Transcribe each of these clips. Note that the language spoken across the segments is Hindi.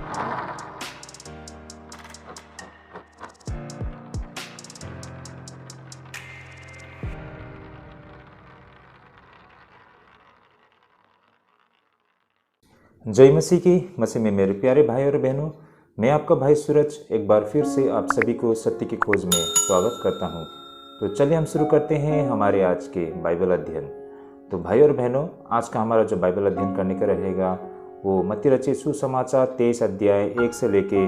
जय मसीह की। मसीह में मेरे प्यारे भाई और बहनों, मैं आपका भाई सूरज एक बार फिर से आप सभी को सत्य की खोज में स्वागत करता हूं। तो चलिए हम शुरू करते हैं हमारे आज के बाइबल अध्ययन। तो भाई और बहनों, आज का हमारा जो बाइबल अध्ययन करने का रहेगा वो मत्ती रचित सुसमाचार 23 अध्याय 1 से लेके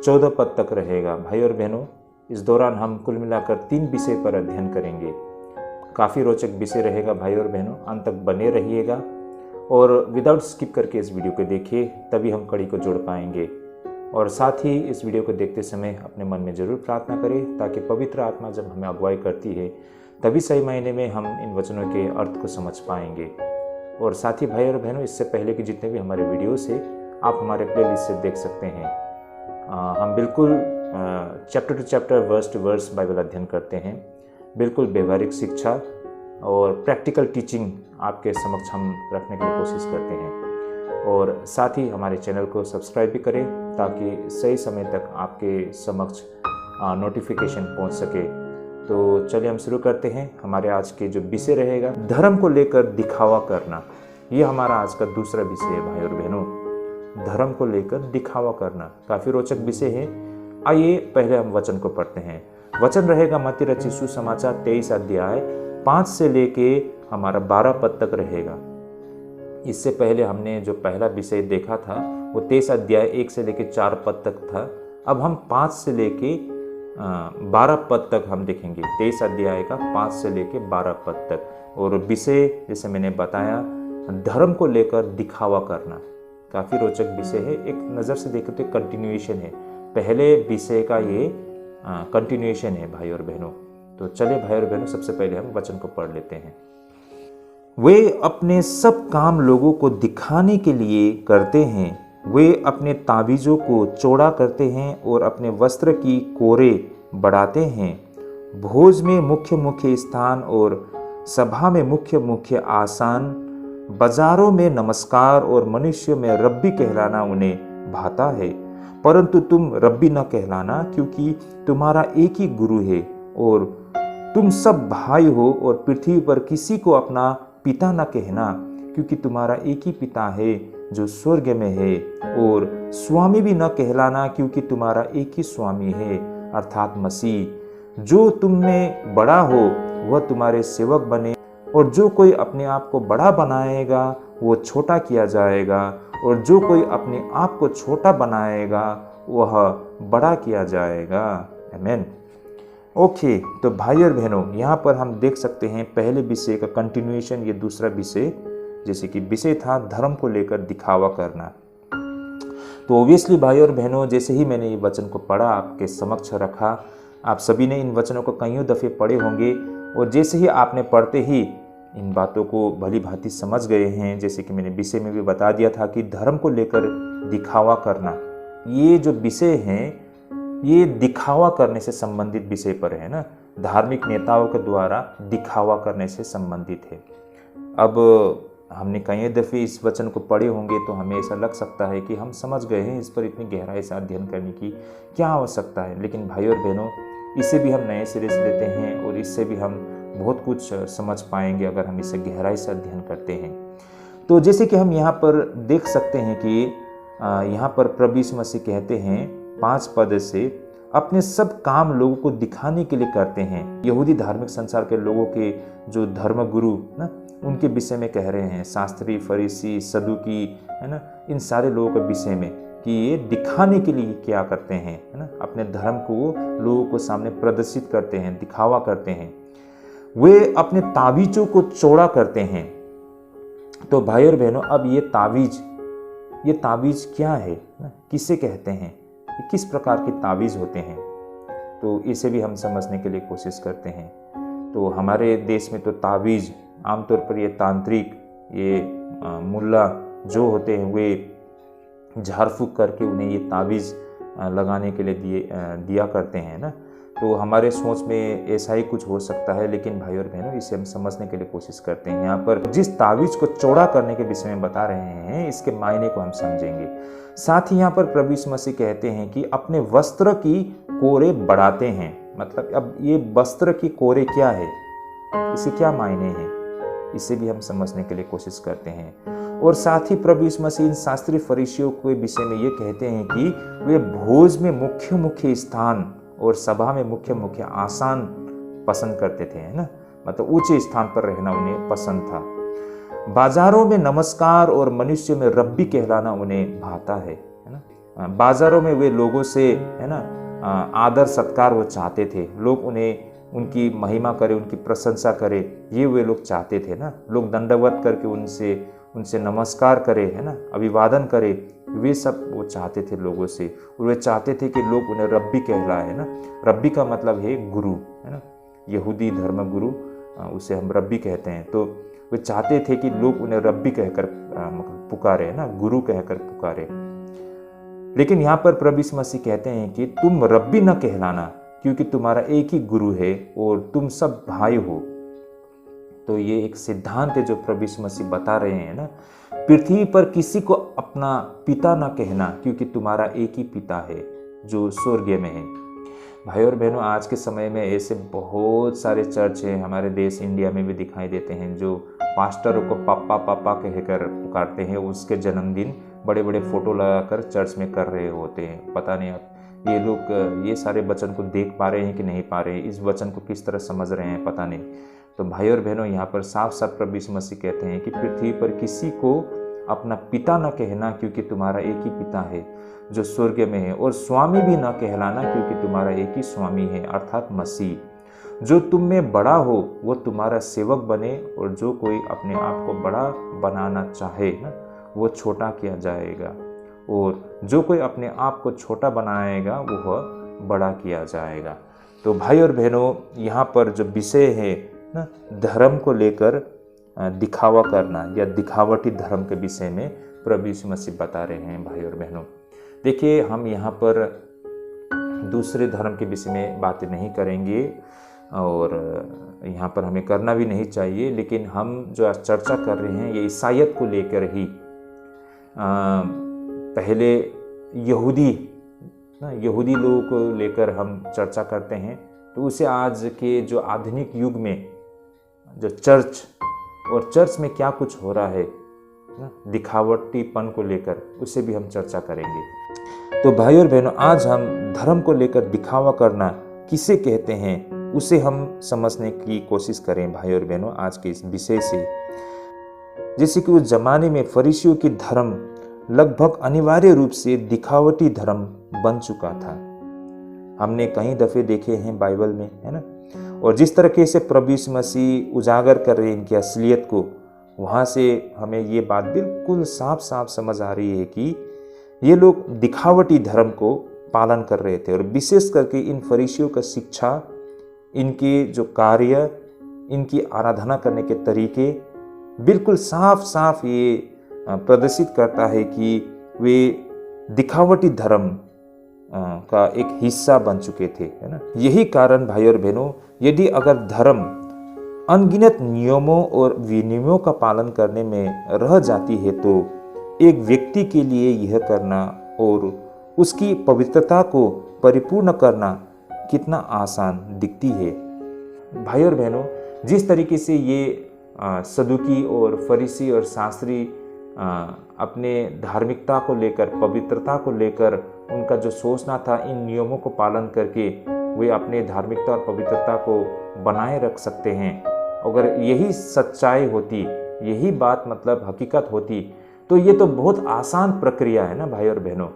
14 पद तक रहेगा। भाई और बहनों, इस दौरान हम कुल मिलाकर 3 विषय पर अध्ययन करेंगे। काफ़ी रोचक विषय रहेगा भाई और बहनों, अंत तक बने रहिएगा और विदाउट स्किप करके इस वीडियो को देखिए, तभी हम कड़ी को जोड़ पाएंगे। और साथ ही इस वीडियो को देखते समय अपने मन में ज़रूर प्रार्थना करें ताकि पवित्र आत्मा जब हमें अगुवाई करती है तभी सही मायने में हम इन वचनों के अर्थ को समझ पाएंगे। और साथ ही भाई और बहनों, इससे पहले के जितने भी हमारे वीडियोस है आप हमारे प्लेलिस्ट से देख सकते हैं। हम बिल्कुल chapter to chapter, verse to verse Bible अध्ययन करते हैं। बिल्कुल व्यवहारिक शिक्षा और प्रैक्टिकल टीचिंग आपके समक्ष हम रखने की कोशिश करते हैं। और साथ ही हमारे चैनल को सब्सक्राइब भी करें ताकि सही समय तक आपके समक्ष नोटिफिकेशन पहुंच सके। तो चलिए हम शुरू करते हैं। हमारे आज के जो विषय रहेगा, धर्म को लेकर दिखावा करना। ये हमारा आज का दूसरा विषय है भाई और बहनों, धर्म को लेकर दिखावा करना। काफ़ी रोचक विषय है। आइए पहले हम वचन को पढ़ते हैं। वचन रहेगा मत्ती रचित सुसमाचार 23 अध्याय 5 से लेके हमारा 12 पद तक रहेगा। इससे पहले हमने जो पहला विषय देखा था वो 23 अध्याय 1 से लेके 4 पद तक था। अब हम 5 से लेके 12 पद तक हम देखेंगे। 23 अध्याय का 5 से लेके 12 पद तक। और विषय जैसे मैंने बताया, धर्म को लेकर दिखावा करना। काफ़ी रोचक विषय है। एक नज़र से देखें तो कंटिन्यूएशन है, पहले विषय का ये कंटिन्यूएशन है भाई और बहनों। तो चलिए भाई और बहनों, सबसे पहले हम वचन को पढ़ लेते हैं। वे अपने सब काम लोगों को दिखाने के लिए करते हैं। वे अपने ताबीज़ों को चौड़ा करते हैं और अपने वस्त्र की कोरे बढ़ाते हैं। भोज में मुख्य मुख्य स्थान और सभा में मुख्य मुख्य आसन, बाजारों में नमस्कार और मनुष्य में रब्बी कहलाना उन्हें भाता है। परंतु तुम रब्बी न कहलाना, क्योंकि तुम्हारा एक ही गुरु है और तुम सब भाई हो। और पृथ्वी पर किसी को अपना पिता न कहना, क्योंकि तुम्हारा एक ही पिता है जो स्वर्ग में है। और स्वामी भी न कहलाना, क्योंकि तुम्हारा एक ही स्वामी है अर्थात मसीह। जो तुम में बड़ा हो वह तुम्हारे सेवक बने। और जो कोई अपने आप को बड़ा बनाएगा वो छोटा किया जाएगा, और जो कोई अपने आप को छोटा बनाएगा वह बड़ा किया जाएगा। आमीन। ओके, तो भाई और बहनों, यहाँ पर हम देख सकते हैं पहले विषय का कंटिन्यूएशन, ये दूसरा विषय, जैसे कि विषय था धर्म को लेकर दिखावा करना। तो ओब्वियसली भाई और बहनों, जैसे ही मैंने ये वचन को पढ़ा, आपके समक्ष रखा, आप सभी ने इन वचनों को कईयों दफ़े पढ़े होंगे। और जैसे ही आपने पढ़ते ही इन बातों को भली भांति समझ गए हैं। जैसे कि मैंने विषय में भी बता दिया था कि धर्म को लेकर दिखावा करना, ये जो विषय हैं ये दिखावा करने से संबंधित विषय पर है ना, धार्मिक नेताओं के द्वारा दिखावा करने से संबंधित है। अब हमने कई दफ़े इस वचन को पढ़े होंगे तो हमें ऐसा लग सकता है कि हम समझ गए हैं, इस पर इतनी गहराई से अध्ययन करने की क्या आवश्यकता है। लेकिन भाई और बहनों, इसे भी हम नए सिरे से लेते हैं और इससे भी हम बहुत कुछ समझ पाएंगे अगर हम इसे गहराई से अध्ययन करते हैं। तो जैसे कि हम यहाँ पर देख सकते हैं कि यहाँ पर प्रभु यीशु मसीह कहते हैं 5 पद से, अपने सब काम लोगों को दिखाने के लिए करते हैं। यहूदी धार्मिक संसार के लोगों के जो धर्म गुरु ना, उनके विषय में कह रहे हैं, शास्त्री, फरीसी, सदुकी, है ना, इन सारे लोगों के विषय में कि ये दिखाने के लिए क्या करते हैं, है ना, अपने धर्म को लोगों को सामने प्रदर्शित करते हैं, दिखावा करते हैं। वे अपने ताबीज़ों को चौड़ा करते हैं। तो भाई और बहनों, अब ये ताबीज़ क्या है, किसे कहते हैं, किस प्रकार के ताबीज़ होते हैं, तो इसे भी हम समझने के लिए कोशिश करते हैं। तो हमारे देश में तो ताबीज़ आमतौर पर ये तांत्रिक, ये मुल्ला जो होते हैं वे झाड़ फूक करके उन्हें ये ताबीज़ लगाने के लिए दिया करते हैं ना। तो हमारे सोच में ऐसा ही कुछ हो सकता है, लेकिन भाई और बहनों इसे हम समझने के लिए कोशिश करते हैं। यहाँ पर जिस तावीज को चौड़ा करने के विषय में बता रहे हैं, इसके मायने को हम समझेंगे। साथ ही यहाँ पर प्रभु यीशु मसीह कहते हैं कि अपने वस्त्र की कोरे बढ़ाते हैं। मतलब अब ये वस्त्र की कोरे क्या है, इसे क्या मायने हैं, इसे भी हम समझने के लिए कोशिश करते हैं। और साथ ही प्रभु यीशु मसीह इन शास्त्री फरीसियों के विषय में ये कहते हैं कि वे भोज में मुख्य मुख्य स्थान और सभा में मुख्य मुख्य आसन पसंद करते थे, है ना। मतलब ऊंचे स्थान पर रहना उन्हें पसंद था। बाजारों में नमस्कार और मनुष्य में रब्बी कहलाना उन्हें भाता है ना। बाजारों में वे लोगों से, है ना, आदर सत्कार वो चाहते थे। लोग उन्हें उनकी महिमा करे, उनकी प्रशंसा करे, ये वे लोग चाहते थे ना। लोग दंडवत करके उनसे नमस्कार करे, है ना, अभिवादन करे, वे सब वो चाहते थे लोगों से। और वे चाहते थे कि लोग उन्हें रब्बी कहलाए, है ना। रब्बी का मतलब है गुरु, है ना। यहूदी धर्म गुरु, उसे हम रब्बी कहते हैं। तो वे चाहते थे कि लोग उन्हें रब्बी कहकर पुकारे, है ना, गुरु कहकर पुकारे। लेकिन यहाँ पर प्रभु यीशु मसीह कहते हैं कि तुम रब्बी न कहलाना, क्योंकि तुम्हारा एक ही गुरु है और तुम सब भाई हो। तो ये एक सिद्धांत है जो प्रभु यीशु मसीह बता रहे हैं ना। पृथ्वी पर किसी को अपना पिता ना कहना, क्योंकि तुम्हारा एक ही पिता है जो स्वर्ग में है। भाई और बहनों, आज के समय में ऐसे बहुत सारे चर्च हैं, हमारे देश इंडिया में भी दिखाई देते हैं, जो पास्टरों को पापा पापा कहकर पुकारते हैं। उसके जन्मदिन बड़े बड़े फोटो लगाकर चर्च में कर रहे होते हैं। पता नहीं आप ये लोग ये सारे वचन को देख पा रहे हैं कि नहीं पा रहे हैं, इस वचन को किस तरह समझ रहे हैं, पता नहीं। तो भाई और बहनों, यहाँ पर साफ साफ प्रभु यीशु मसीह कहते हैं कि पृथ्वी पर किसी को अपना पिता न कहना, क्योंकि तुम्हारा एक ही पिता है जो स्वर्ग में है। और स्वामी भी न कहलाना, क्योंकि तुम्हारा एक ही स्वामी है, अर्थात मसीह। जो तुम में बड़ा हो वो तुम्हारा सेवक बने, और जो कोई अपने आप को बड़ा बनाना चाहे ना, वो छोटा किया जाएगा, और जो कोई अपने आप को छोटा बनाएगा वह बड़ा किया जाएगा। तो भाई और बहनों, यहाँ पर जो विषय है ना, धर्म को लेकर दिखावा करना या दिखावटी धर्म के विषय में प्रभु यीशु मसीह बता रहे हैं। भाई और बहनों, देखिए, हम यहाँ पर दूसरे धर्म के विषय में बातें नहीं करेंगे, और यहाँ पर हमें करना भी नहीं चाहिए। लेकिन हम जो आज चर्चा कर रहे हैं ये ईसाईयत को लेकर ही। पहले यहूदी लोगों को लेकर हम चर्चा करते हैं, तो उसे आज के जो आधुनिक युग में जो चर्च में क्या कुछ हो रहा है दिखावटीपन को लेकर, उसे भी हम चर्चा करेंगे। तो भाई और बहनों, आज हम धर्म को लेकर दिखावा करना किसे कहते हैं उसे हम समझने की कोशिश करें। भाई और बहनों, आज के इस विषय से, जैसे कि उस जमाने में फरीसियों की धर्म लगभग अनिवार्य रूप से दिखावटी धर्म बन चुका था। हमने कई दफे देखे हैं बाइबल में, है ना। और जिस तरीके से प्रभु यीशु मसीह उजागर कर रहे हैं इनकी असलियत को, वहाँ से हमें ये बात बिल्कुल साफ साफ समझ आ रही है कि ये लोग दिखावटी धर्म को पालन कर रहे थे। और विशेष करके इन फरीसियों का शिक्षा, इनके जो कार्य, इनकी आराधना करने के तरीके बिल्कुल साफ साफ ये प्रदर्शित करता है कि वे दिखावटी धर्म का एक हिस्सा बन चुके थे, है ना। यही कारण भाई और बहनों, यदि अगर धर्म अनगिनत नियमों और विनियमों का पालन करने में रह जाती है, तो एक व्यक्ति के लिए यह करना और उसकी पवित्रता को परिपूर्ण करना कितना आसान दिखती है। भाई और बहनों, जिस तरीके से ये सदुकी और फरीसी और शास्त्री अपने धार्मिकता को लेकर, पवित्रता को लेकर उनका जो सोचना था, इन नियमों को पालन करके वे अपने धार्मिकता और पवित्रता को बनाए रख सकते हैं। अगर यही सच्चाई होती, यही बात मतलब हकीकत होती, तो ये तो बहुत आसान प्रक्रिया है ना भाई और बहनों।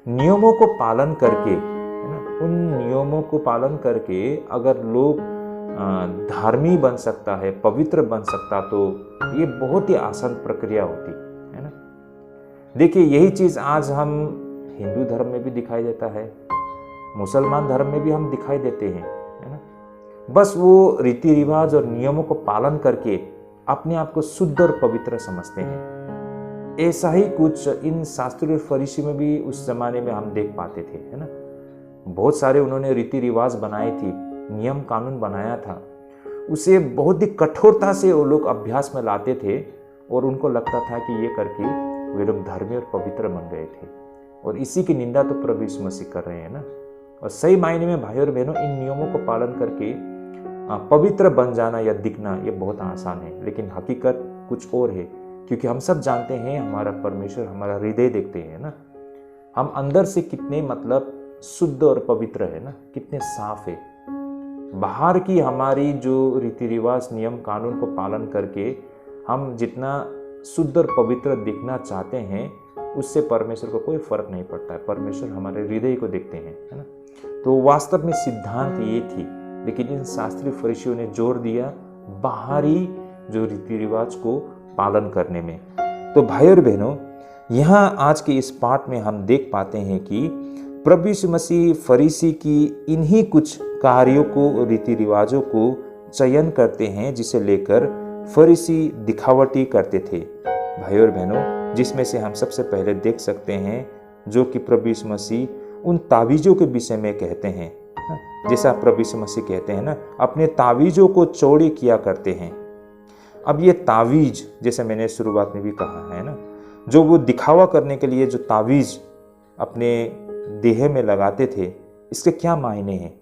नियमों को पालन करके, है ना, उन नियमों को पालन करके अगर लोग धार्मी बन सकता है, पवित्र बन सकता, तो ये बहुत ही आसान प्रक्रिया होती है ना। देखिए, यही चीज आज हम हिंदू धर्म में भी दिखाई देता है, मुसलमान धर्म में भी हम दिखाई देते हैं, है ना। बस वो रीति रिवाज और नियमों को पालन करके अपने आप को शुद्ध और पवित्र समझते हैं। ऐसा ही कुछ इन शास्त्री और फरीसी में भी उस जमाने में हम देख पाते थे, है ना। बहुत सारे उन्होंने रीति रिवाज बनाए थी, नियम कानून बनाया था, उसे बहुत ही कठोरता से वो लोग अभ्यास में लाते थे और उनको लगता था कि ये करके वे लोग धर्मी और पवित्र बन गए थे। और इसी की निंदा तो प्रभु यीशु मसीह कर रहे हैं ना। और सही मायने में भाइयों और बहनों, इन नियमों को पालन करके पवित्र बन जाना या दिखना ये बहुत आसान है, लेकिन हकीकत कुछ और है। क्योंकि हम सब जानते हैं हमारा परमेश्वर हमारा हृदय देखते हैं ना, हम अंदर से कितने मतलब शुद्ध और पवित्र है ना, कितने साफ है। बाहर की हमारी जो रीति रिवाज नियम कानून को पालन करके हम जितना शुद्ध और पवित्र दिखना चाहते हैं, उससे परमेश्वर को कोई फर्क नहीं पड़ता है। परमेश्वर हमारे हृदय को देखते हैं, है ना। तो वास्तव में सिद्धांत ये थी, लेकिन इन शास्त्री फरीसियों ने जोर दिया बाहरी जो रीति रिवाज को पालन करने में। तो भाई और बहनों, यहाँ आज के इस पाठ में हम देख पाते हैं कि प्रभु यीशु मसीह फरीसी की इन्हीं कुछ कार्यों को, रीति रिवाजों को चयन करते हैं, जिसे लेकर फरीसी दिखावटी करते थे भाई और बहनों। जिसमें से हम सबसे पहले देख सकते हैं जो कि प्रभु यीशु मसीह उन तावीज़ों के विषय में कहते हैं। जैसा प्रभु यीशु मसीह कहते हैं ना, अपने तावीज़ों को चौड़ी किया करते हैं। अब ये तावीज़, जैसे मैंने शुरुआत में भी कहा है ना, जो वो दिखावा करने के लिए जो तावीज़ अपने देह में लगाते थे, इसके क्या मायने हैं।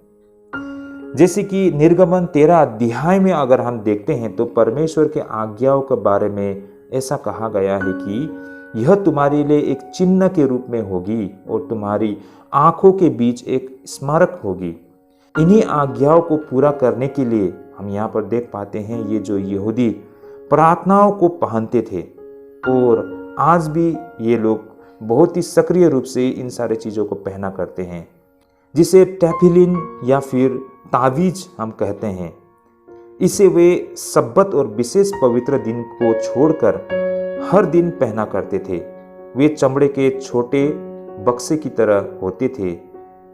जैसे कि निर्गमन 13 अध्याय में अगर हम देखते हैं तो परमेश्वर के आज्ञाओं के बारे में ऐसा कहा गया है कि यह तुम्हारे लिए एक चिन्ह के रूप में होगी और तुम्हारी आंखों के बीच एक स्मारक होगी। इन्हीं आज्ञाओं को पूरा करने के लिए हम यहाँ पर देख पाते हैं ये जो यहूदी प्रार्थनाओं को पहनते थे, और आज भी ये लोग बहुत ही सक्रिय रूप से इन सारे चीज़ों को पहना करते हैं, जिसे टैफिलिन या फिर तावीज हम कहते हैं। इसे वे सब्बत और विशेष पवित्र दिन को छोड़कर हर दिन पहना करते थे। वे चमड़े के छोटे बक्से की तरह होते थे,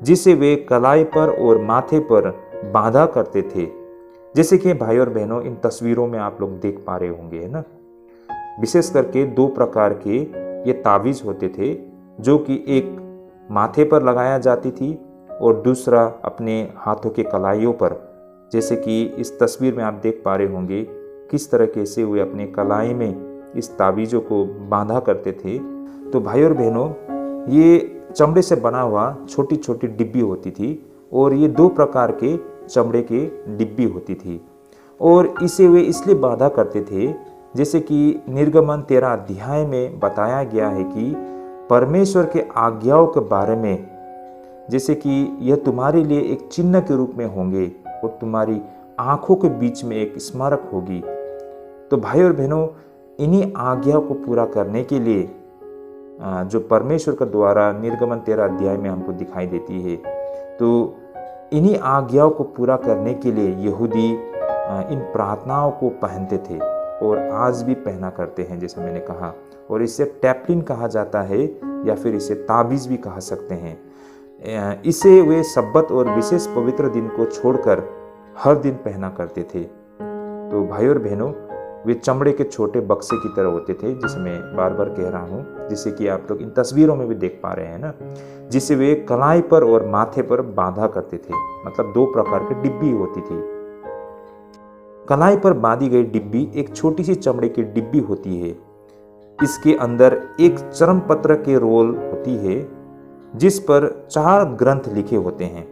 जिसे वे कलाई पर और माथे पर बांधा करते थे। जैसे कि भाई और बहनों, इन तस्वीरों में आप लोग देख पा रहे होंगे, है ना। विशेष करके 2 प्रकार के ये तावीज़ होते थे, जो कि एक माथे पर लगाया जाती थी और दूसरा अपने हाथों के कलाइयों पर। जैसे कि इस तस्वीर में आप देख पा रहे होंगे किस तरीके से वे अपने कलाई में इस तावीज़ों को बांधा करते थे। तो भाई और बहनों, ये चमड़े से बना हुआ छोटी छोटी डिब्बी होती थी, और ये 2 प्रकार के चमड़े के डिब्बी होती थी, और इसे वे इसलिए बांधा करते थे, जैसे कि निर्गमन 13 अध्याय में बताया गया है कि परमेश्वर के आज्ञाओं के बारे में, जैसे कि यह तुम्हारे लिए एक चिन्ह के रूप में होंगे और तुम्हारी आंखों के बीच में एक स्मारक होगी। तो भाई और बहनों, इन्हीं आज्ञाओं को पूरा करने के लिए जो परमेश्वर के द्वारा निर्गमन 13 अध्याय में हमको दिखाई देती है, तो इन्हीं आज्ञाओं को पूरा करने के लिए यहूदी इन प्रार्थनाओं को पहनते थे और आज भी पहना करते हैं, जैसे मैंने कहा। और इसे टैपलिन कहा जाता है या फिर इसे ताबीज़ भी कहा सकते हैं। इसे वे सब्बत और विशेष पवित्र दिन को छोड़कर हर दिन पहना करते थे। तो भाई और बहनों, वे चमड़े के छोटे बक्से की तरह होते थे, जिसे मैं बार बार कह रहा हूँ, जिसे कि आप लोग इन तस्वीरों में भी देख पा रहे हैं ना, जिसे वे कलाई पर और माथे पर बांधा करते थे। मतलब 2 प्रकार की डिब्बी होती थी। कलाई पर बांधी गई डिब्बी एक छोटी सी चमड़े की डिब्बी होती है। इसके अंदर एक चर्म पत्र के रोल होती है, जिस पर 4 ग्रंथ लिखे होते हैं।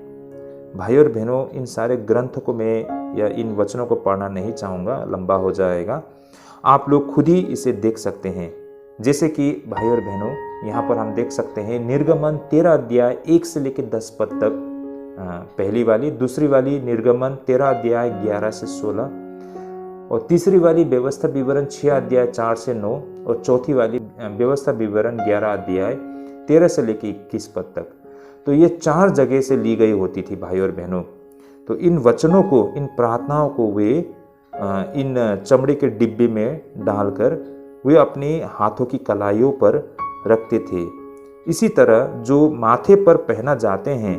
भाई और बहनों, इन सारे ग्रंथ को मैं या इन वचनों को पढ़ना नहीं चाहूँगा, लंबा हो जाएगा। आप लोग खुद ही इसे देख सकते हैं। जैसे कि भाई और बहनों, यहाँ पर हम देख सकते हैं निर्गमन 13 अध्याय 1 से लेकर 10 पद तक पहली वाली, दूसरी वाली निर्गमन 13 अध्याय 11 से 16, और तीसरी वाली व्यवस्था विवरण 6 अध्याय 4 से 9, और चौथी वाली व्यवस्था विवरण 11 अध्याय 13 से लेकर 21 पद तक। तो ये 4 जगह से ली गई होती थी भाई और बहनों। तो इन वचनों को, इन प्रार्थनाओं को वे इन चमड़े के डिब्बे में डालकर वे अपने हाथों की कलाइयों पर रखते थे। इसी तरह जो माथे पर पहना जाते हैं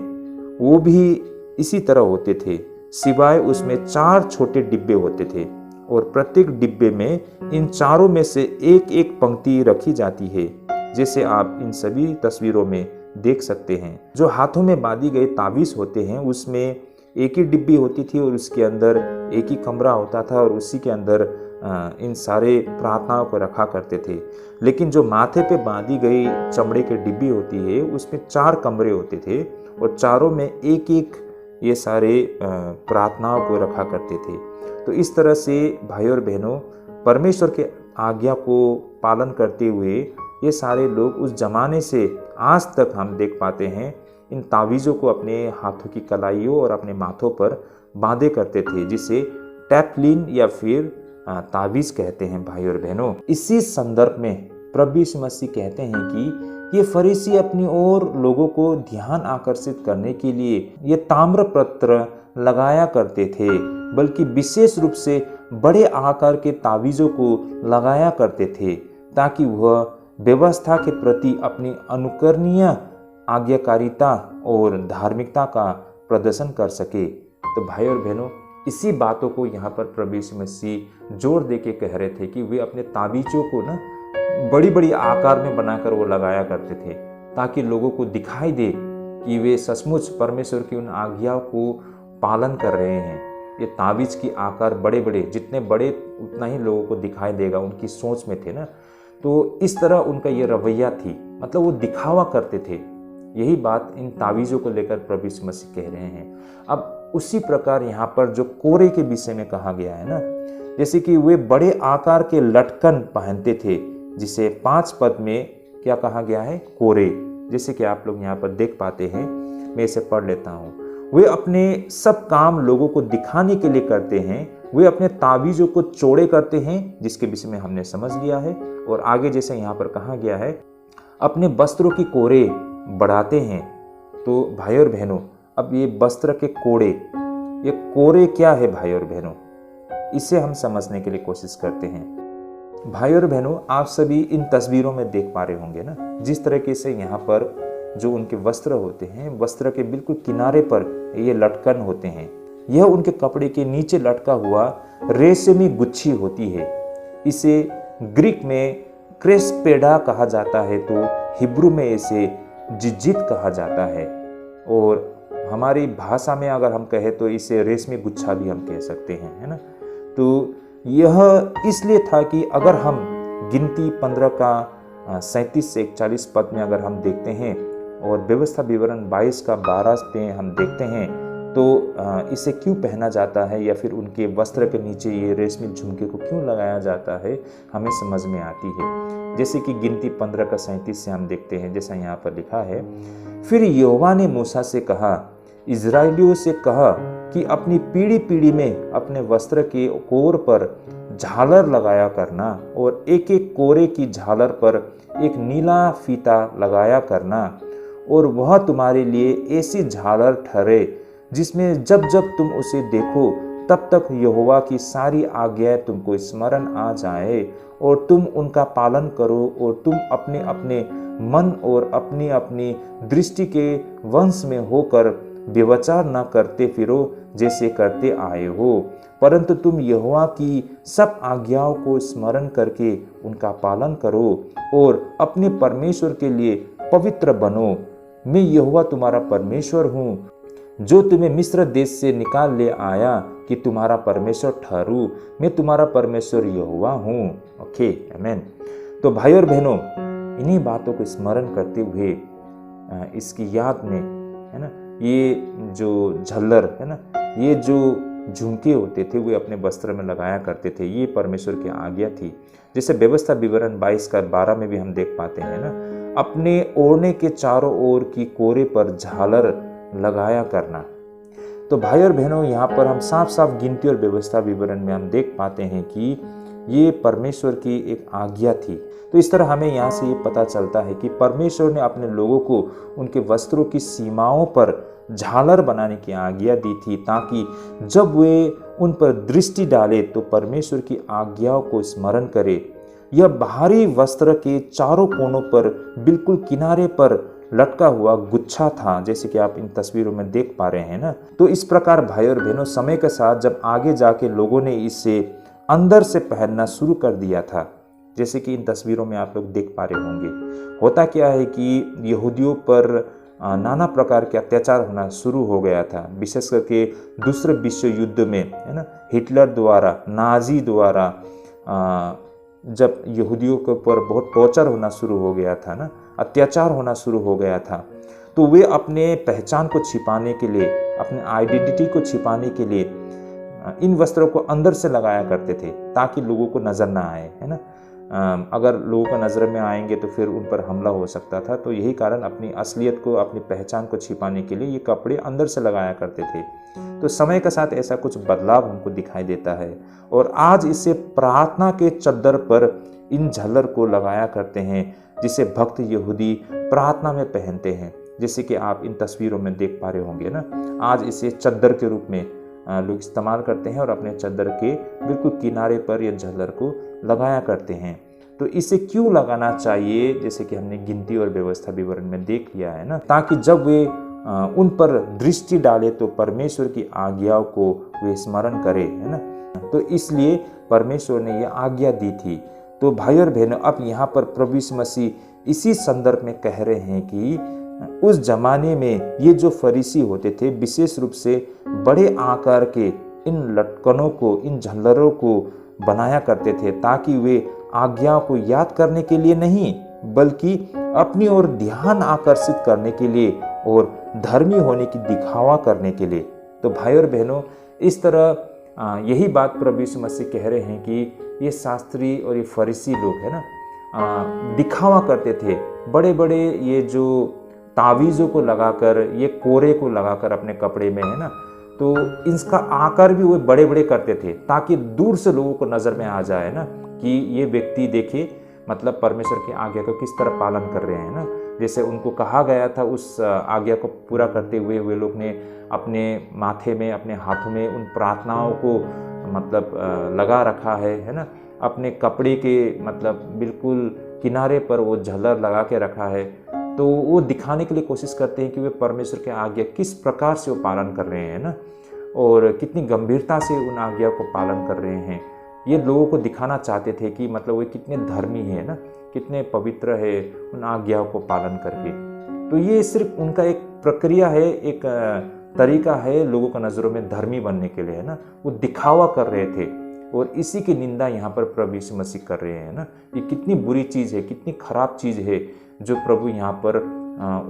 वो भी इसी तरह होते थे, सिवाय उसमें 4 छोटे डिब्बे होते थे, और प्रत्येक डिब्बे में इन चारों में से एक एक पंक्ति रखी जाती है, जैसे आप इन सभी तस्वीरों में देख सकते हैं। जो हाथों में बांधी गए ताबीज़ होते हैं उसमें एक ही डिब्बी होती थी और उसके अंदर एक ही कमरा होता था और उसी के अंदर इन सारे प्रार्थनाओं को रखा करते थे। लेकिन जो माथे पे बांधी गई चमड़े की डिब्बी होती है उसमें 4 कमरे होते थे और चारों में एक एक ये सारे प्रार्थनाओं को रखा करते थे। तो इस तरह से भाइयों और बहनों, परमेश्वर के आज्ञा को पालन करते हुए ये सारे लोग उस जमाने से आज तक हम देख पाते हैं इन तावीज़ों को अपने हाथों की कलाइयों और अपने माथों पर बांधे करते थे, जिसे टैपलिन या फिर तावीज़ कहते हैं। भाइयों और बहनों, इसी संदर्भ में प्रभु यीशु मसीह कहते हैं कि ये फरीसी अपनी ओर लोगों को ध्यान आकर्षित करने के लिए ये ताम्रपत्र लगाया करते थे, बल्कि विशेष रूप से बड़े आकार के तावीज़ों को लगाया करते थे ताकि वह व्यवस्था के प्रति अपनी अनुकरणीय आज्ञाकारिता और धार्मिकता का प्रदर्शन कर सके। तो भाई और बहनों, इसी बातों को यहाँ पर प्रभु यीशु मसीह जोर दे के कह रहे थे कि वे अपने ताबीज़ों को ना बड़ी बड़ी आकार में बनाकर वो लगाया करते थे ताकि लोगों को दिखाई दे कि वे सचमुच परमेश्वर की उन आज्ञाओं को पालन कर रहे हैं। ये ताबीज़ की आकार बड़े बड़े, जितने बड़े उतना ही लोगों को दिखाई देगा, उनकी सोच में थे ना। तो इस तरह उनका ये रवैया थी, मतलब वो दिखावा करते थे। यही बात इन ताबीज़ों को लेकर प्रभु यीशु मसीह कह रहे हैं। अब उसी प्रकार यहाँ पर जो कोरे के विषय में कहा गया है ना, जैसे कि वे बड़े आकार के लटकन पहनते थे, जिसे 5 पद में क्या कहा गया है, कोरे, जैसे कि आप लोग यहाँ पर देख पाते हैं। मैं इसे पढ़ लेता हूँ। वे अपने सब काम लोगों को दिखाने के लिए करते हैं। वे अपने ताबीज़ों को चौड़े करते हैं, जिसके विषय में हमने समझ लिया है। और आगे जैसे यहाँ पर कहा गया है, अपने वस्त्रों की कोरे बढ़ाते हैं। तो भाई और बहनों, अब ये वस्त्र के कोड़े, ये कोरे क्या है भाई और बहनों, इसे हम समझने के लिए कोशिश करते हैं। भाई और बहनों, आप सभी इन तस्वीरों में देख पा रहे होंगे ना, जिस तरीके से यहाँ पर जो उनके वस्त्र होते हैं, वस्त्र के बिल्कुल किनारे पर ये लटकन होते हैं। यह उनके कपड़े के नीचे लटका हुआ रेशमी गुच्छी होती है। इसे ग्रीक में क्रेस्पेडा कहा जाता है, तो हिब्रू में इसे जिजित कहा जाता है, और हमारी भाषा में अगर हम कहें तो इसे रेशमी गुच्छा भी हम कह सकते हैं, है ना। तो यह इसलिए था कि अगर हम गिनती 15 का 37 से 41 पद में अगर हम देखते हैं और व्यवस्था विवरण 22 का 12 पे हम देखते हैं, तो इसे क्यों पहना जाता है या फिर उनके वस्त्र के नीचे ये रेशमी झुमके को क्यों लगाया जाता है, हमें समझ में आती है। जैसे कि गिनती 15 का 37 से हम देखते हैं, जैसा यहाँ पर लिखा है, फिर यहोवा ने मूसा से कहा, इजराइलियों से कहा कि अपनी पीढ़ी पीढ़ी में अपने वस्त्र के कोर पर झालर लगाया करना और एक एक कोरे की झालर पर एक नीला फीता लगाया करना, और वह तुम्हारे लिए ऐसी झालर ठहरे जिसमें जब जब तुम उसे देखो तब तक यहोवा की सारी आज्ञाएं तुमको स्मरण आ जाए और तुम उनका पालन करो, और तुम अपने अपने मन और अपनी अपनी दृष्टि के वंश में होकर व्यभिचार न करते फिरो जैसे करते आए हो, परंतु तुम यहोवा की सब आज्ञाओं को स्मरण करके उनका पालन करो और अपने परमेश्वर के लिए पवित्र बनो। मैं यहोवा तुम्हारा परमेश्वर हूँ, जो तुम्हें मिस्र देश से निकाल ले आया कि तुम्हारा परमेश्वर ठहरूं। मैं तुम्हारा परमेश्वर यहोवा हूँ। ओके, आमीन। तो भाई और बहनों, इन्हीं बातों को स्मरण करते हुए इसकी याद में, है ना, ये जो झल्लर है ना, ये जो झुमके होते थे वे अपने वस्त्र में लगाया करते थे। ये परमेश्वर की आज्ञा थी। जैसे व्यवस्था विवरण 22 का 12 में भी हम देख पाते हैं ना, अपने ओढ़ने के चारों ओर की कोरे पर झालर लगाया करना। तो भाई और बहनों, यहाँ पर हम साफ साफ गिनती और व्यवस्था विवरण में हम देख पाते हैं कि ये परमेश्वर की एक आज्ञा थी। तो इस तरह हमें यहाँ से ये पता चलता है कि परमेश्वर ने अपने लोगों को उनके वस्त्रों की सीमाओं पर झालर बनाने की आज्ञा दी थी, ताकि जब वे उन पर दृष्टि डाले तो परमेश्वर की आज्ञाओं को स्मरण करे। यह बाहरी वस्त्र के चारों कोनों पर बिल्कुल किनारे पर लटका हुआ गुच्छा था, जैसे कि आप इन तस्वीरों में देख पा रहे हैं ना। तो इस प्रकार भाई और बहनों, समय के साथ जब आगे जाके लोगों ने इसे अंदर से पहनना शुरू कर दिया था, जैसे कि इन तस्वीरों में आप लोग देख पा रहे होंगे। होता क्या है कि यहूदियों पर नाना प्रकार के अत्याचार होना शुरू हो गया था, विशेष करके दूसरे विश्व युद्ध में, है ना, हिटलर द्वारा, नाजी द्वारा जब यहूदियों के ऊपर बहुत टॉर्चर होना शुरू हो गया था ना, अत्याचार होना शुरू हो गया था, तो वे अपने पहचान को छिपाने के लिए, अपने आइडेंटिटी को छिपाने के लिए इन वस्त्रों को अंदर से लगाया करते थे ताकि लोगों को नजर ना आए, है ना। अगर लोगों का नज़र में आएंगे तो फिर उन पर हमला हो सकता था। तो यही कारण अपनी असलियत को, अपनी पहचान को छिपाने के लिए ये कपड़े अंदर से लगाया करते थे। तो समय के साथ ऐसा कुछ बदलाव हमको दिखाई देता है और आज इसे प्रार्थना के चद्दर पर इन झल्लर को लगाया करते हैं, जिसे भक्त यहूदी प्रार्थना में पहनते हैं, जैसे कि आप इन तस्वीरों में देख पा रहे होंगे ना। आज इसे चद्दर के रूप में लोग इस्तेमाल करते हैं और अपने चद्दर के बिल्कुल किनारे पर यह झल्लर को लगाया करते हैं। तो इसे क्यों लगाना चाहिए, जैसे कि हमने गिनती और व्यवस्था विवरण में देख लिया है ना, ताकि जब वे उन पर दृष्टि डाले तो परमेश्वर की आज्ञाओं को वे स्मरण करें, है ना। तो इसलिए परमेश्वर ने यह आज्ञा दी थी। तो भाई और बहनों, अब यहाँ पर प्रभु यीशु मसीह इसी संदर्भ में कह रहे हैं कि उस जमाने में ये जो फरीसी होते थे, विशेष रूप से बड़े आकार के इन लटकनों को, इन झल्लरों को बनाया करते थे ताकि वे आज्ञाओं को याद करने के लिए नहीं, बल्कि अपनी ओर ध्यान आकर्षित करने के लिए और धर्मी होने की दिखावा करने के लिए। तो भाई और बहनों, इस तरह यही बात प्रभु यीशु मसीह कह रहे हैं कि ये शास्त्री और ये फरीसी लोग, है ना, दिखावा करते थे। बड़े बड़े ये जो तावीज़ों को लगाकर, ये कोरे को लगाकर अपने कपड़े में, है ना, तो इसका आकार भी वो बड़े बड़े करते थे ताकि दूर से लोगों को नज़र में आ जाए ना कि ये व्यक्ति देखिए, मतलब परमेश्वर की आज्ञा को किस तरह पालन कर रहे हैं ना। जैसे उनको कहा गया था, उस आज्ञा को पूरा करते हुए वे लोग ने अपने माथे में, अपने हाथों में उन प्रार्थनाओं को मतलब लगा रखा है ना। अपने कपड़े के मतलब बिल्कुल किनारे पर वो झल्लर लगा के रखा है। तो वो दिखाने के लिए कोशिश करते हैं कि वे परमेश्वर की आज्ञा किस प्रकार से वो पालन कर रहे हैं ना, और कितनी गंभीरता से उन आज्ञा को पालन कर रहे हैं। ये लोगों को दिखाना चाहते थे कि मतलब वे कितने धर्मी है ना, कितने पवित्र है उन आज्ञाओं को पालन करके। तो ये सिर्फ उनका एक प्रक्रिया है, एक तरीका है लोगों का नज़रों में धर्मी बनने के लिए, है ना। वो दिखावा कर रहे थे और इसी की निंदा यहाँ पर प्रभु यीशु मसीह कर रहे हैं ना। ये कितनी बुरी चीज़ है, कितनी खराब चीज़ है जो प्रभु यहाँ पर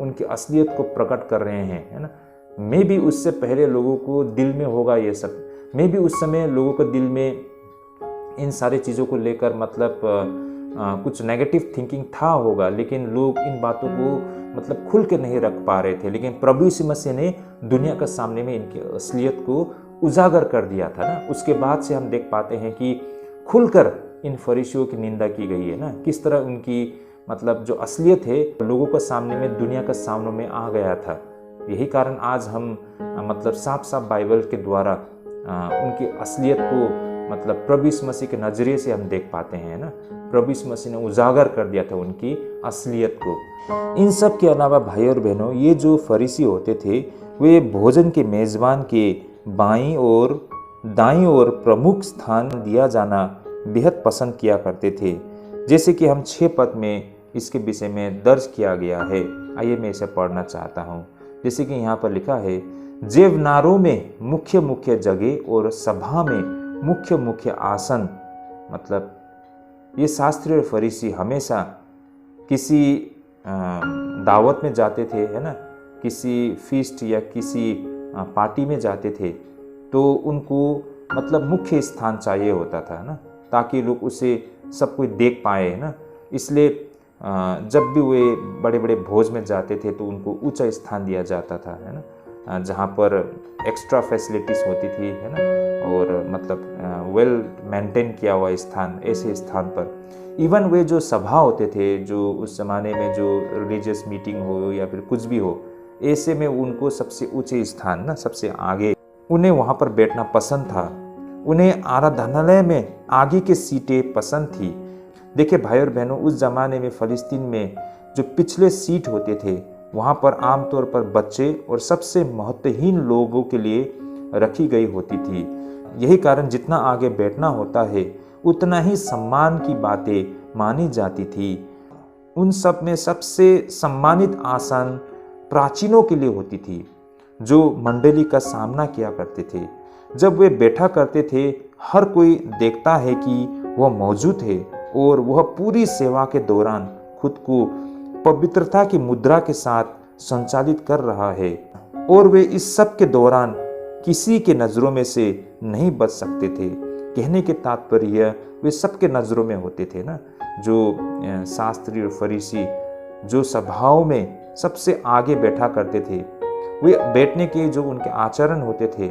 उनकी असलियत को प्रकट कर रहे हैं, है ना। मैं भी उससे पहले लोगों को दिल में होगा ये सब, मैं भी उस समय लोगों को दिल में इन सारी चीज़ों को लेकर मतलब कुछ नेगेटिव थिंकिंग था होगा, लेकिन लोग इन बातों को मतलब खुल के नहीं रख पा रहे थे। लेकिन प्रभु यीशु मसीह ने दुनिया के सामने में इनकी असलियत को उजागर कर दिया था ना। उसके बाद से हम देख पाते हैं कि खुलकर इन फरीसियों की निंदा की गई है ना, किस तरह उनकी मतलब जो असलियत है लोगों के सामने में, दुनिया के सामने में आ गया था। यही कारण आज हम मतलब साफ साफ बाइबल के द्वारा उनकी असलियत को मतलब प्रभु यीशु मसीह के नजरिए से हम देख पाते हैं ना। प्रभु यीशु मसीह ने उजागर कर दिया था उनकी असलियत को। इन सब के अलावा भाई और बहनों, ये जो फरीसी होते थे वे भोजन के मेज़बान के बाईं और दाईं ओर प्रमुख स्थान दिया जाना बेहद पसंद किया करते थे, जैसे कि हम 6 पद में इसके विषय में दर्ज किया गया है। आइए मैं इसे पढ़ना चाहता हूँ। जैसे कि यहाँ पर लिखा है, जेवनारों में मुख्य मुख्य जगह और सभा में मुख्य मुख्य आसन। मतलब ये शास्त्री और फरीसी हमेशा किसी दावत में जाते थे, है ना, किसी फीस्ट या किसी पार्टी में जाते थे, तो उनको मतलब मुख्य स्थान चाहिए होता था ना, ताकि लोग उसे सब कोई देख पाए, है ना। इसलिए जब भी वे बड़े बड़े भोज में जाते थे तो उनको ऊंचा स्थान दिया जाता था, है ना, जहाँ पर एक्स्ट्रा फैसिलिटीज़ होती थी, है ना, और मतलब वेल मेंटेन किया हुआ स्थान, ऐसे स्थान पर इवन वे जो सभा होते थे, जो उस ज़माने में जो रिलीजियस मीटिंग हो या फिर कुछ भी हो, ऐसे में उनको सबसे ऊंचे स्थान ना, सबसे आगे उन्हें वहाँ पर बैठना पसंद था। उन्हें आराधनालय में आगे की सीटें पसंद थी। देखिए भाई और बहनों, उस ज़माने में फ़लस्तीन में जो पिछले सीट होते थे वहाँ पर आमतौर पर बच्चे और सबसे महत्वहीन लोगों के लिए रखी गई होती थी। यही कारण जितना आगे बैठना होता है उतना ही सम्मान की बातें, मानी जाती थी, उन सब में सबसे सम्मानित आसन प्राचीनों के लिए होती थी, जो मंडली का सामना किया करते थे। जब वे बैठा करते थे, हर कोई देखता है कि वह मौजूद है और वह पूरी सेवा के दौरान खुद को पवित्रता की मुद्रा के साथ संचालित कर रहा है, और वे इस सब के दौरान किसी के नज़रों में से नहीं बच सकते थे। कहने के तात्पर्य वे सबके नज़रों में होते थे ना। जो शास्त्री और फरीसी जो सभाओं में सबसे आगे बैठा करते थे, वे बैठने के जो उनके आचरण होते थे,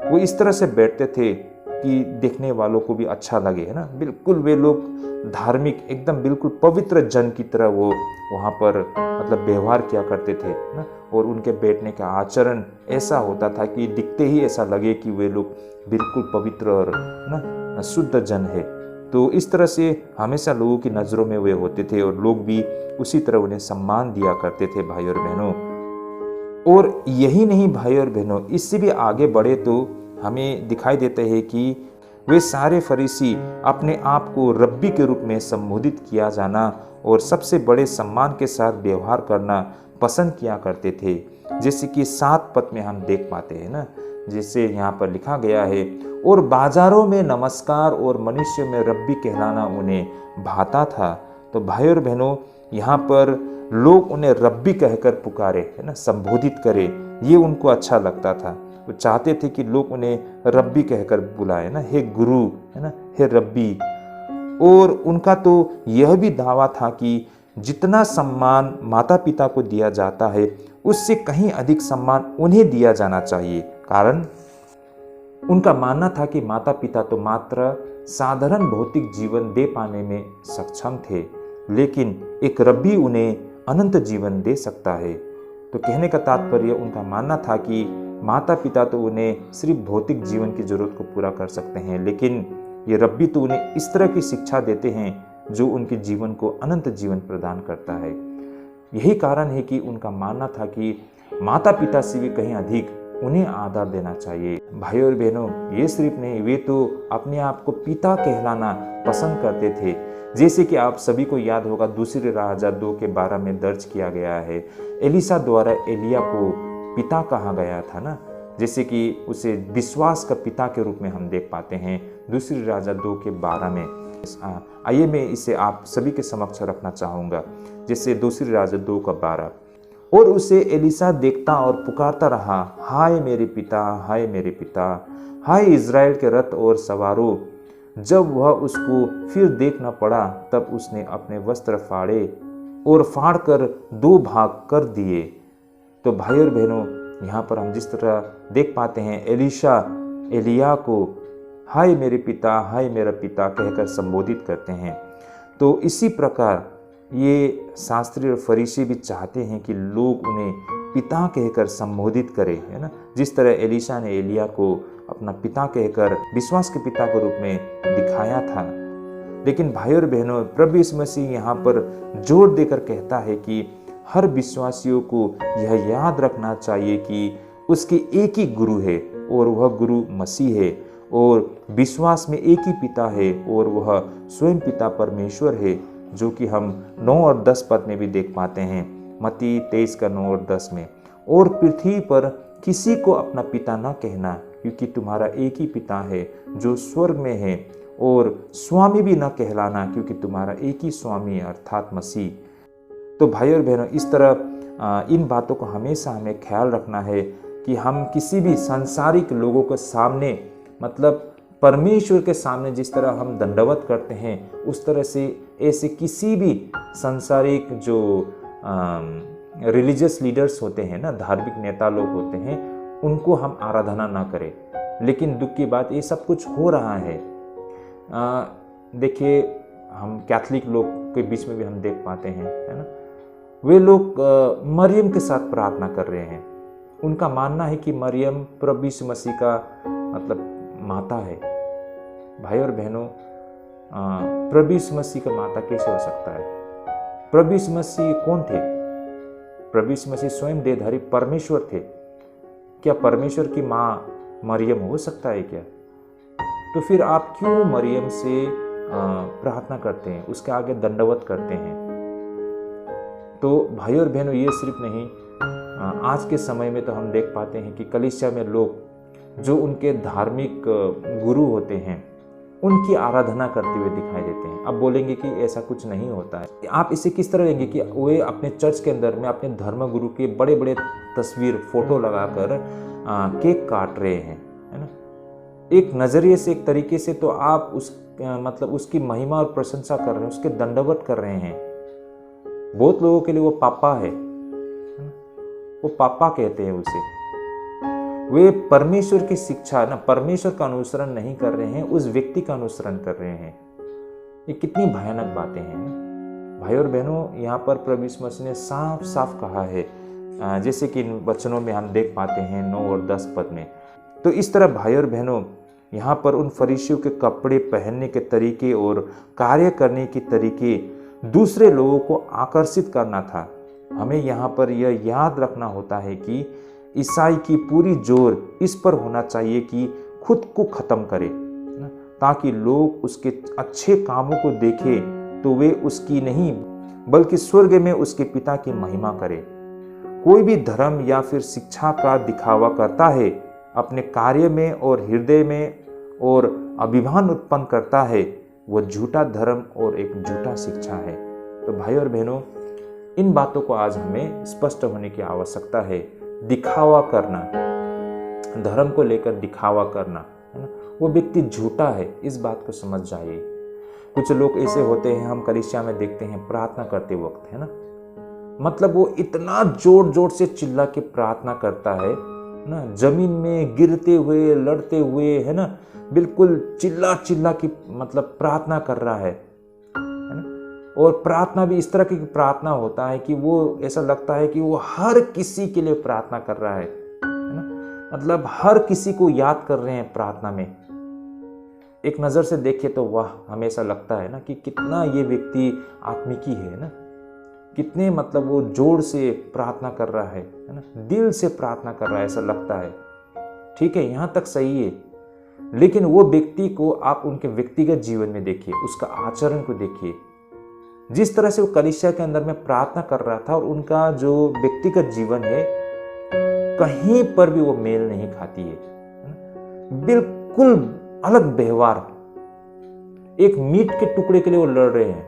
वो इस तरह से बैठते थे कि देखने वालों को भी अच्छा लगे, है ना। बिल्कुल वे लोग धार्मिक, एकदम बिल्कुल पवित्र जन की तरह वो वहाँ पर मतलब व्यवहार किया करते थे ना। और उनके बैठने का आचरण ऐसा होता था कि दिखते ही ऐसा लगे कि वे लोग बिल्कुल पवित्र और ना शुद्ध जन है। तो इस तरह से हमेशा लोगों की नज़रों में वे होते थे और लोग भी उसी तरह उन्हें सम्मान दिया करते थे, भाई और बहनों। और यही नहीं भाई और बहनों, इससे भी आगे बढ़े तो हमें दिखाई देता है कि वे सारे फरीसी अपने आप को रब्बी के रूप में संबोधित किया जाना और सबसे बड़े सम्मान के साथ व्यवहार करना पसंद किया करते थे। जैसे कि 7 पद में हम देख पाते हैं ना, जैसे यहाँ पर लिखा गया है, और बाजारों में नमस्कार और मनुष्य में रब्बी कहलाना उन्हें भाता था। तो भाई और बहनों, यहाँ पर लोग उन्हें रब्बी कहकर पुकारे, है ना, संबोधित करे, ये उनको अच्छा लगता था। वो चाहते थे कि लोग उन्हें रब्बी कहकर बुलाए ना, हे गुरु, है ना, हे रब्बी। और उनका तो यह भी दावा था कि जितना सम्मान माता पिता को दिया जाता है, उससे कहीं अधिक सम्मान उन्हें दिया जाना चाहिए। कारण उनका मानना था कि माता पिता तो मात्र साधारण भौतिक जीवन दे पाने में सक्षम थे, लेकिन एक रब्बी उन्हें अनंत जीवन दे सकता है। तो कहने का तात्पर्य उनका मानना था कि माता पिता तो उन्हें सिर्फ भौतिक जीवन की जरूरत को पूरा कर सकते हैं, लेकिन ये रब्बी तो उन्हें इस तरह की शिक्षा देते हैं जो उनके जीवन को अनंत जीवन प्रदान करता है। यही कारण है कि उनका मानना था कि माता पिता से भी कहीं अधिक उन्हें आदर देना चाहिए। भाई और बहनों, ये सिर्फ नहीं, वे तो अपने आप को पिता कहलाना पसंद करते थे। जैसे कि आप सभी को याद होगा, दूसरे राजा 2 के 12 में दर्ज किया गया है, एलिसा द्वारा एलिया को पिता कहा गया था ना। जैसे कि उसे विश्वास का पिता के रूप में हम देख पाते हैं दूसरी राजा 2 के 12 में। आइए मैं इसे आप सभी के समक्ष रखना चाहूँगा। जैसे दूसरी राजा 2 का 12, और उसे एलिसा देखता और पुकारता रहा, हाय मेरे पिता, हाय मेरे पिता, हाय इज़राइल के रथ और सवारों। जब वह उसको फिर देख न पड़ा, तब उसने अपने वस्त्र फाड़े और फाड़ कर 2 भाग कर दिए। तो भाई और बहनों, यहाँ पर हम जिस तरह देख पाते हैं, एलिशा एलिया को हाय मेरे पिता, हाय मेरा पिता कहकर संबोधित करते हैं। तो इसी प्रकार ये शास्त्री और फरीसी भी चाहते हैं कि लोग उन्हें पिता कहकर संबोधित करें, है ना। जिस तरह एलिशा ने एलिया को अपना पिता कहकर विश्वास के पिता के रूप में दिखाया था। लेकिन भाई और बहनों, प्रभु यीशु मसीह यहाँ पर जोर देकर कहता है कि हर विश्वासियों को यह याद रखना चाहिए कि उसके एक ही गुरु है और वह गुरु मसीह है, और विश्वास में एक ही पिता है और वह स्वयं पिता परमेश्वर है, जो कि हम 9 और 10 पद में भी देख पाते हैं, मत्ती 23 का 9 और 10 में। और पृथ्वी पर किसी को अपना पिता न कहना, क्योंकि तुम्हारा एक ही पिता है जो स्वर्ग में है, और स्वामी भी न कहलाना, क्योंकि तुम्हारा एक ही स्वामी अर्थात मसीह। तो भाई और बहनों, इस तरह इन बातों को हमेशा हमें ख्याल रखना है कि हम किसी भी सांसारिक लोगों के सामने, मतलब परमेश्वर के सामने जिस तरह हम दंडवत करते हैं, उस तरह से ऐसे किसी भी सांसारिक जो रिलीजियस लीडर्स होते हैं ना, धार्मिक नेता लोग होते हैं, उनको हम आराधना ना करें। लेकिन दुख की बात, ये सब कुछ हो रहा है। देखिए, हम कैथलिक लोग के बीच में भी हम देख पाते हैं, है ना, वे लोग मरियम के साथ प्रार्थना कर रहे हैं। उनका मानना है कि मरियम प्रभु यीशु मसीह का मतलब माता है। भाई और बहनों, प्रभु यीशु मसीह का माता कैसे हो सकता है? प्रभु यीशु मसीह कौन थे? प्रभु यीशु मसीह स्वयं देहधारी परमेश्वर थे। क्या परमेश्वर की माँ मरियम हो सकता है क्या? तो फिर आप क्यों मरियम से प्रार्थना करते हैं, उसके आगे दंडवत करते हैं। तो भाइयों और बहनों, ये सिर्फ नहीं, आज के समय में तो हम देख पाते हैं कि कलीसिया में लोग जो उनके धार्मिक गुरु होते हैं उनकी आराधना करते हुए दिखाई देते हैं। अब बोलेंगे कि ऐसा कुछ नहीं होता है। आप इसे किस तरह लेंगे कि वे अपने चर्च के अंदर में अपने धर्म गुरु के बड़े बड़े तस्वीर फोटो लगाकर केक काट रहे हैं, है ना। एक नज़रिए से, एक तरीके से तो आप मतलब उसकी महिमा और प्रशंसा कर रहे हैं, उसके दंडवत कर रहे हैं। बहुत लोगों के लिए वो पापा है, वो पापा कहते हैं उसे। वे परमेश्वर की शिक्षा ना, परमेश्वर का अनुसरण नहीं कर रहे हैं, उस व्यक्ति का अनुसरण कर रहे हैं। ये कितनी भयानक बातें हैं भाई और बहनों। यहाँ पर प्रभु यीशु मसीह ने साफ साफ कहा है, जैसे कि इन वचनों में हम देख पाते हैं 9 और 10 पद में। तो इस तरह भाई और बहनों, यहाँ पर उन फरीसियों के कपड़े पहनने के तरीके और कार्य करने के तरीके दूसरे लोगों को आकर्षित करना था। हमें यहाँ पर यह याद रखना होता है कि ईसाई की पूरी जोर इस पर होना चाहिए कि खुद को खत्म करे, ताकि लोग उसके अच्छे कामों को देखें तो वे उसकी नहीं बल्कि स्वर्ग में उसके पिता की महिमा करें। कोई भी धर्म या फिर शिक्षा का दिखावा करता है, अपने कार्य में और हृदय में और अभिमान उत्पन्न करता है, वह झूठा धर्म और एक झूठा शिक्षा है। तो भाई और बहनों, इन बातों को आज हमें स्पष्ट होने की आवश्यकता है। दिखावा करना, धर्म को लेकर दिखावा करना, है ना, वो व्यक्ति झूठा है, इस बात को समझ जाइए। कुछ लोग ऐसे होते हैं, हम कलीसिया में देखते हैं प्रार्थना करते वक्त, है ना, मतलब वो इतना जोर जोर से चिल्ला के प्रार्थना करता है ना, जमीन में गिरते हुए, लड़ते हुए, है ना, बिल्कुल चिल्ला चिल्ला की मतलब प्रार्थना कर रहा है ना। और प्रार्थना भी इस तरह की प्रार्थना होता है कि वो ऐसा लगता है कि वो हर किसी के लिए प्रार्थना कर रहा है ना, मतलब हर किसी को याद कर रहे हैं प्रार्थना में। एक नज़र से देखे तो वाह, हमेशा लगता है ना कि कितना ये व्यक्ति आत्मिकी है ना, कितने मतलब वो जोर से प्रार्थना कर रहा है ना, दिल से प्रार्थना कर रहा है, ऐसा लगता है। ठीक है, यहाँ तक सही है, लेकिन वो व्यक्ति को आप उनके व्यक्तिगत जीवन में देखिए, उसका आचरण को देखिए। जिस तरह से वो कलीसिया के अंदर में प्रार्थना कर रहा था और उनका जो व्यक्तिगत जीवन है, कहीं पर भी वो मेल नहीं खाती है, बिल्कुल अलग व्यवहार। एक मीट के टुकड़े के लिए वो लड़ रहे हैं।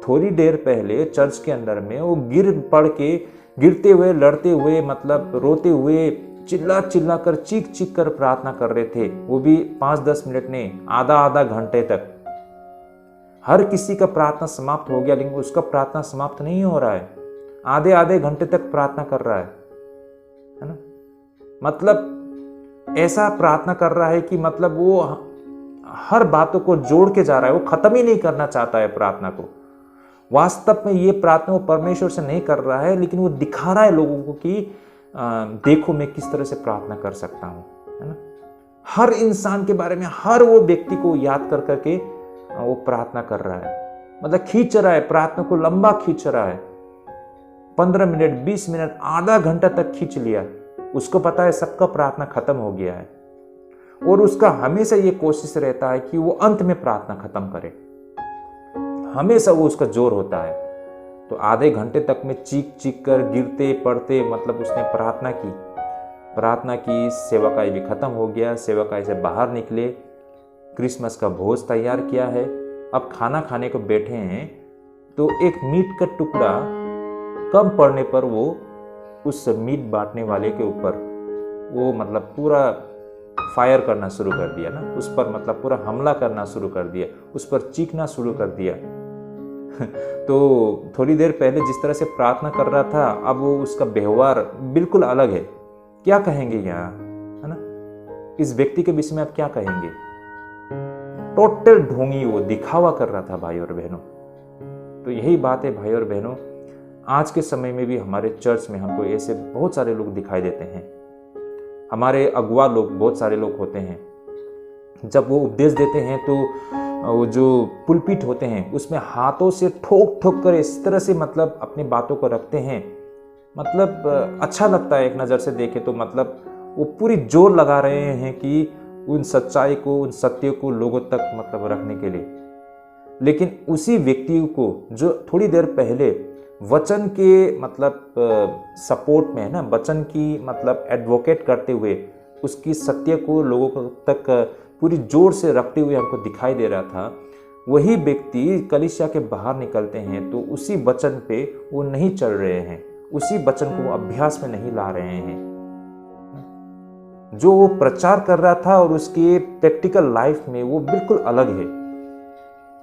थोड़ी देर पहले चर्च के अंदर में वो गिर पड़ के, गिरते हुए, लड़ते हुए, मतलब रोते हुए, चिल्ला चिल्ला कर, चीख चीख कर प्रार्थना कर रहे थे। वो भी 5-10 मिनट नहीं, आधा घंटे तक। हर किसी का प्रार्थना समाप्त हो गया, लेकिन उसका प्रार्थना समाप्त नहीं हो रहा है। आधे घंटे तक प्रार्थना कर रहा है ना। मतलब ऐसा प्रार्थना कर रहा है कि मतलब वो हर बातों को जोड़ के जा रहा है, वो खत्म ही नहीं करना चाहता है प्रार्थना को। वास्तव में ये प्रार्थना वो परमेश्वर से नहीं कर रहा है, लेकिन वो दिखा रहा है लोगों को कि देखो मैं किस तरह से प्रार्थना कर सकता हूं, है ना। हर इंसान के बारे में, हर वो व्यक्ति को याद कर करके वो प्रार्थना कर रहा है, मतलब खींच रहा है, प्रार्थना को लंबा खींच रहा है। 15 मिनट, 20 मिनट, आधा घंटा तक खींच लिया। उसको पता है सबका प्रार्थना खत्म हो गया है, और उसका हमेशा ये कोशिश रहता है कि वो अंत में प्रार्थना खत्म करे, हमेशा वो उसका जोर होता है। तो आधे घंटे तक में चीख चीख कर, गिरते पड़ते, मतलब उसने प्रार्थना की। सेवकाई भी खत्म हो गया, सेवकाई से बाहर निकले, क्रिसमस का भोज तैयार किया है। अब खाना खाने को बैठे हैं, तो एक मीट का टुकड़ा कम पड़ने पर वो उस मीट बांटने वाले के ऊपर वो मतलब पूरा फायर करना शुरू कर दिया ना, उस पर मतलब पूरा हमला करना शुरू कर दिया, उस पर चीखना शुरू कर दिया। तो थोड़ी देर पहले जिस तरह से प्रार्थना कर रहा था, अब वो उसका व्यवहार बिल्कुल अलग है। क्या कहेंगे यहाँ, है ना, इस व्यक्ति के विषय में आप क्या कहेंगे? टोटल ढोंगी, वो दिखावा कर रहा था भाई और बहनों। तो यही बात है भाई और बहनों, आज के समय में भी हमारे चर्च में हमको ऐसे बहुत सारे लोग दिखाई देते हैं। हमारे अगुआ लोग, बहुत सारे लोग होते हैं, जब वो उपदेश देते हैं तो वो जो पुलपिट होते हैं उसमें हाथों से ठोक ठोक कर इस तरह से मतलब अपनी बातों को रखते हैं। मतलब अच्छा लगता है एक नज़र से देखे तो, मतलब वो पूरी जोर लगा रहे हैं कि उन सच्चाई को, उन सत्य को लोगों तक मतलब रखने के लिए। लेकिन उसी व्यक्ति को जो थोड़ी देर पहले वचन के मतलब सपोर्ट में है ना, वचन की मतलब एडवोकेट करते हुए उसकी सत्य को लोगों तक पूरी जोर से रखते हुए हमको दिखाई दे रहा था, वही व्यक्ति कलीसिया के बाहर निकलते हैं तो उसी वचन पे वो नहीं चल रहे हैं, उसी वचन को वो अभ्यास में नहीं ला रहे हैं। जो वो प्रचार कर रहा था और उसके प्रैक्टिकल लाइफ में वो बिल्कुल अलग है।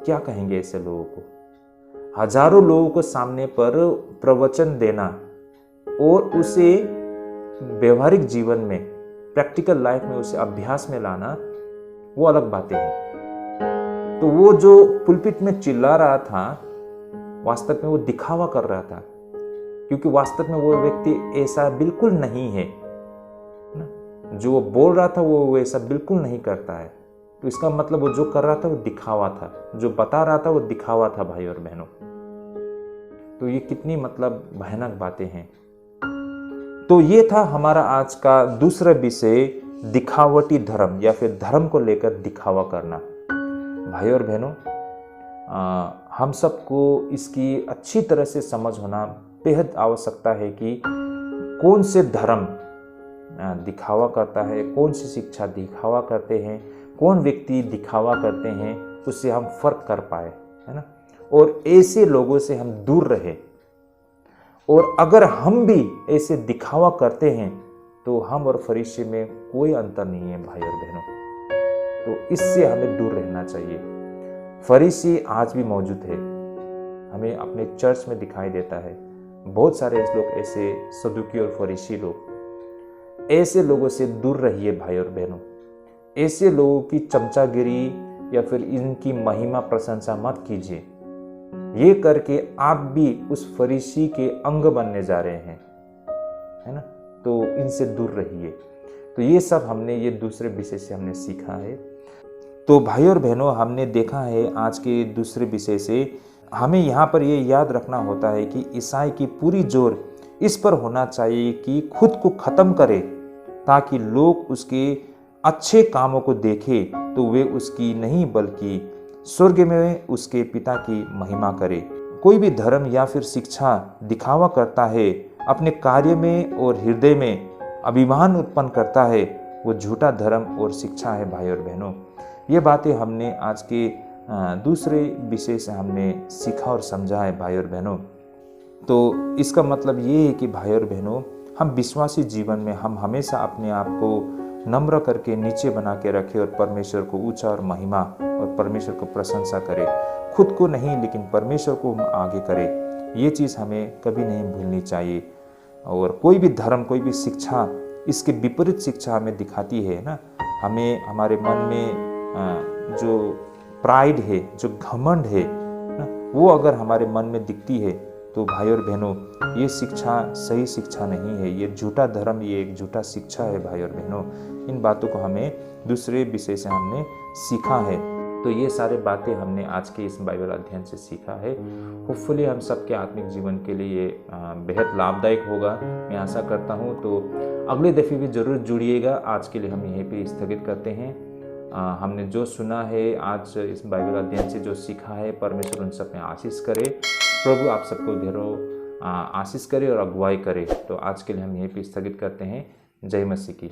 क्या कहेंगे ऐसे लोगों को? हजारों लोगों को सामने पर प्रवचन देना और उसे व्यवहारिक जीवन में, प्रैक्टिकल लाइफ में उसे अभ्यास में लाना, वो अलग बातें हैं। तो वो जो पुलपिट में चिल्ला रहा था, वास्तव में वो दिखावा कर रहा था, क्योंकि वास्तव में वो व्यक्ति ऐसा बिल्कुल नहीं है। जो वो बोल रहा था वो ऐसा बिल्कुल नहीं करता है। तो इसका मतलब वो जो कर रहा था वो दिखावा था, जो बता रहा था वो दिखावा था भाई और बहनों। तो ये कितनी मतलब भयानक बातें हैं। तो ये था हमारा आज का दूसरा विषय, दिखावटी धर्म या फिर धर्म को लेकर दिखावा करना। भाई और बहनों, हम सबको इसकी अच्छी तरह से समझ होना बेहद आवश्यकता है कि कौन से धर्म दिखावा करता है, कौन सी शिक्षा दिखावा करते हैं, कौन व्यक्ति दिखावा करते हैं, उससे हम फर्क कर पाए, है ना। और ऐसे लोगों से हम दूर रहे। और अगर हम भी ऐसे दिखावा करते हैं तो हम और फरीसी में कोई अंतर नहीं है भाई और बहनों। तो इससे हमें दूर रहना चाहिए। फरीसी आज भी मौजूद है, हमें अपने चर्च में दिखाई देता है। बहुत सारे लोग ऐसे, सदुकी और फरीसी लोग, ऐसे लोगों से दूर रहिए भाई और बहनों। ऐसे लोगों की चमचागिरी या फिर इनकी महिमा प्रशंसा मत कीजिए। ये करके आप भी उस फरीसी के अंग बनने जा रहे हैं, है ना। तो इनसे दूर रहिए। तो ये सब हमने ये दूसरे विषय से हमने सीखा है। तो भाई और बहनों, हमने देखा है आज के दूसरे विषय से हमें यहाँ पर ये याद रखना होता है कि ईसाई की पूरी जोर इस पर होना चाहिए कि खुद को खत्म करे, ताकि लोग उसके अच्छे कामों को देखें तो वे उसकी नहीं बल्कि स्वर्ग में उसके पिता की महिमा करे। कोई भी धर्म या फिर शिक्षा दिखावा करता है, अपने कार्य में और हृदय में अभिमान उत्पन्न करता है, वो झूठा धर्म और शिक्षा है भाई और बहनों। ये बातें हमने आज के दूसरे विषय से हमने सीखा और समझा है भाई और बहनों। तो इसका मतलब ये है कि भाई और बहनों, हम विश्वासी जीवन में हम हमेशा अपने आप को नम्र करके नीचे बना के रखें और परमेश्वर को ऊंचा और महिमा और परमेश्वर को प्रशंसा करें। खुद को नहीं, लेकिन परमेश्वर को हम आगे करें। ये चीज़ हमें कभी नहीं भूलनी चाहिए। और कोई भी धर्म, कोई भी शिक्षा इसके विपरीत शिक्षा हमें दिखाती है ना, हमें हमारे मन में जो प्राइड है, जो घमंड है ना, वो अगर हमारे मन में दिखती है तो भाई और बहनों, ये शिक्षा सही शिक्षा नहीं है। ये झूठा धर्म, ये एक झूठा शिक्षा है भाई और बहनों। इन बातों को हमें दूसरे विषय से हमने सीखा है। तो ये सारे बातें हमने आज के इस बाइबल अध्ययन से सीखा है। होपफुली हम सबके आत्मिक जीवन के लिए ये बेहद लाभदायक होगा, मैं आशा करता हूँ। तो अगले दफ़े भी ज़रूर जुड़िएगा। आज के लिए हम यहीं पे स्थगित करते हैं। हमने जो सुना है आज इस बाइबल अध्ययन से, जो सीखा है, परमेश्वर उन सब में आशीष करे। प्रभु आप सबको ढेरों आशीष करे और अगुवाई करे। तो आज के लिए हम यहीं पे स्थगित करते हैं। जय मसीह की।